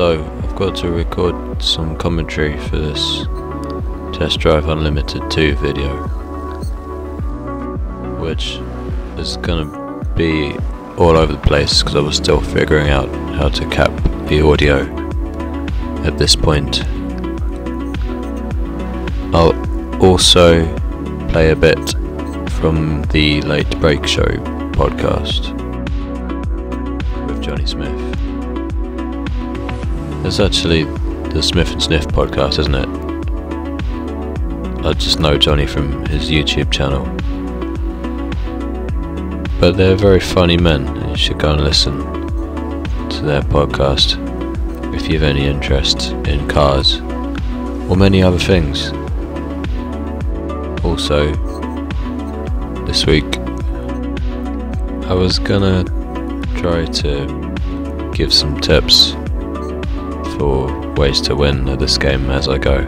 So, I've got to record some commentary for this Test Drive Unlimited 2 video, which is gonna be all over the place because I was still figuring out how to cap the audio at this point. I'll also play a bit from the Late Break Show podcast with Johnny Smith. It's actually the Smith and Sniff podcast, isn't it? I just know Johnny from his YouTube channel. But they're very funny men, and you should go and listen to their podcast if you have any interest in cars or many other things. Also, this week I was gonna try to give some tips for ways to win at this game as I go.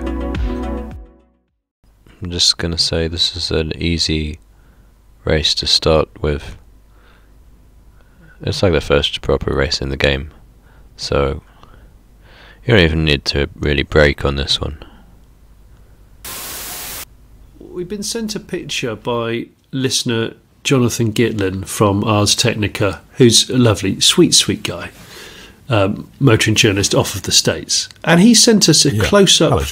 I'm just gonna say this is an easy race to start with. It's like the first proper race in the game, so you don't even need to really brake on this one. We've been sent a picture by listener Jonathan Gitlin from Ars Technica, who's a lovely, sweet guy, motoring journalist off of the States. And he sent us a close-up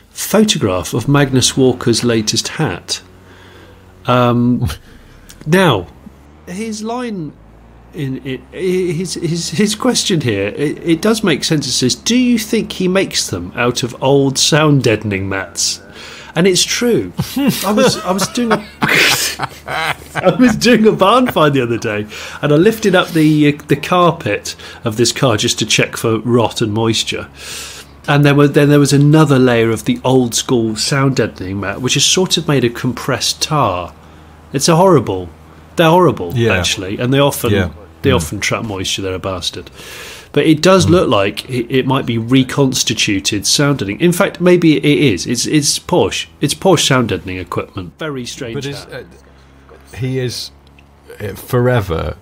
photograph of Magnus Walker's latest hat. Now, his line in it, his question here, it does make sense. It says, "Do you think he makes them out of old sound deadening mats?" And it's true. I was doing a I was doing a barn find the other day, and I lifted up the carpet of this car just to check for rot and moisture. And then there was another layer of the old school sound deadening mat, which is sort of made of compressed tar. It's horrible. They're horrible, actually, and they often trap moisture. They're a bastard. But it does look like it might be reconstituted sound deadening. In fact, maybe it is. It's Porsche. It's Porsche sound deadening equipment. Very strange. But he is forever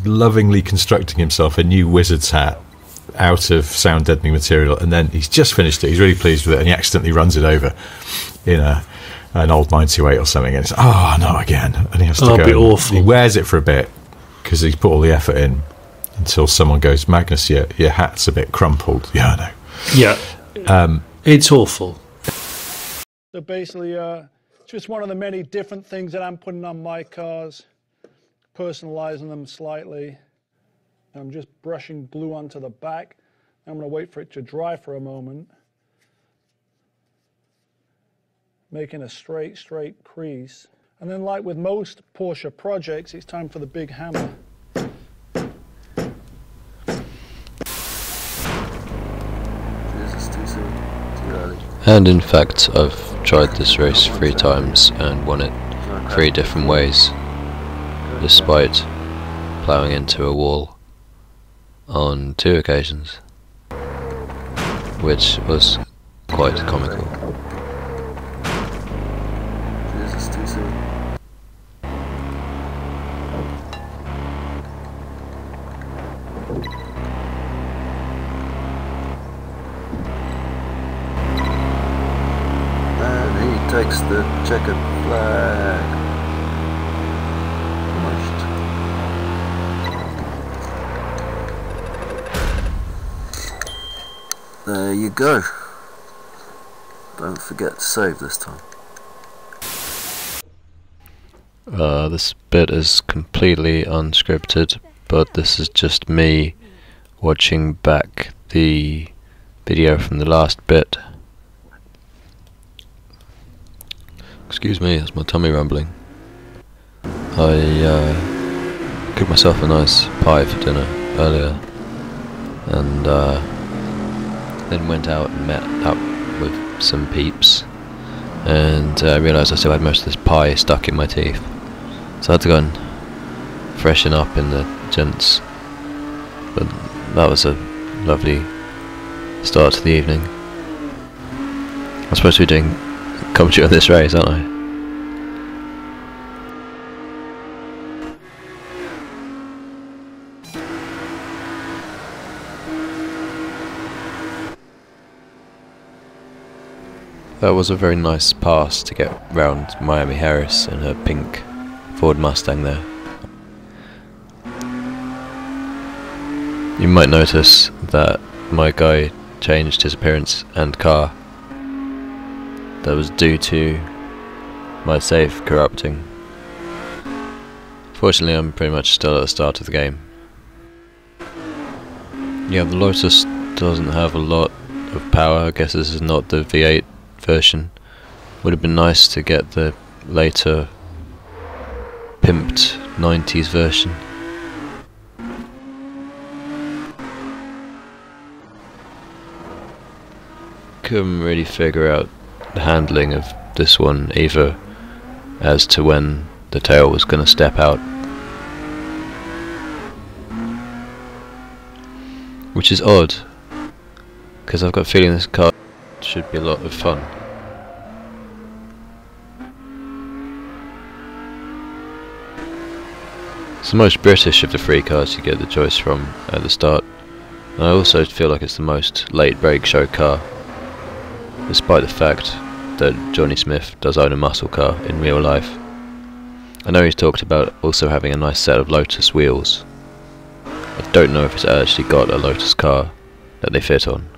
lovingly constructing himself a new wizard's hat out of sound deadening material, and then he's just finished it. He's really pleased with it, and he accidentally runs it over in an old 928 or something, and it's not again. And he has to go. Be awful. He wears it for a bit because he's put all the effort in. Until someone goes, "Magnus, your hat's a bit crumpled." Yeah, I know. Yeah, it's awful. So basically, just one of the many different things that I'm putting on my cars, personalizing them slightly. I'm just brushing glue onto the back. I'm going to wait for it to dry for a moment, making a straight crease. And then, like with most Porsche projects, it's time for the big hammer. And in fact, I've tried this race 3 times and won it 3 different ways, despite ploughing into a wall on 2 occasions, which was quite comical. Takes the checkered flag. There you go. Don't forget to save this time. This bit is completely unscripted, but this is just me watching back the video from the last bit. Excuse me, that's my tummy rumbling. I cooked myself a nice pie for dinner earlier, and then went out and met up with some peeps, and I realised I still had most of this pie stuck in my teeth, so I had to go and freshen up in the gents. But that was a lovely start to the evening. I'm supposed to be doing commentary on this race, aren't I? That was a very nice pass to get round Miami Harris and her pink Ford Mustang there. You might notice that my guy changed his appearance and car. That was due to my save corrupting. Fortunately, I'm pretty much still at the start of the game. Yeah, the Lotus doesn't have a lot of power. I guess this is not the V8 version. Would have been nice to get the later pimped 90s version. Couldn't really figure out the handling of this one either, as to when the tail was going to step out, which is odd, because I've got a feeling this car should be a lot of fun. It's the most British of the three cars you get the choice from at the start, and I also feel like it's the most late break show car, despite the fact that Johnny Smith does own a muscle car in real life. I know he's talked about also having a nice set of Lotus wheels. I don't know if it's actually got a Lotus car that they fit on,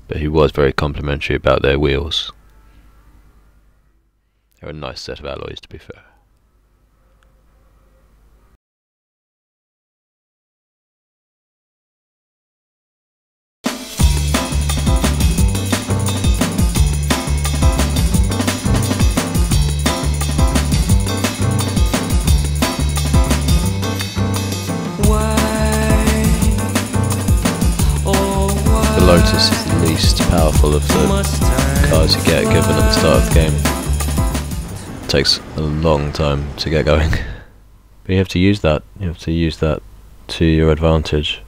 but he was very complimentary about their wheels. They're a nice set of alloys, to be fair. The Lotus is the least powerful of the cars you get given at the start of the game. It takes a long time to get going, but you have to use that. You have to use that to your advantage.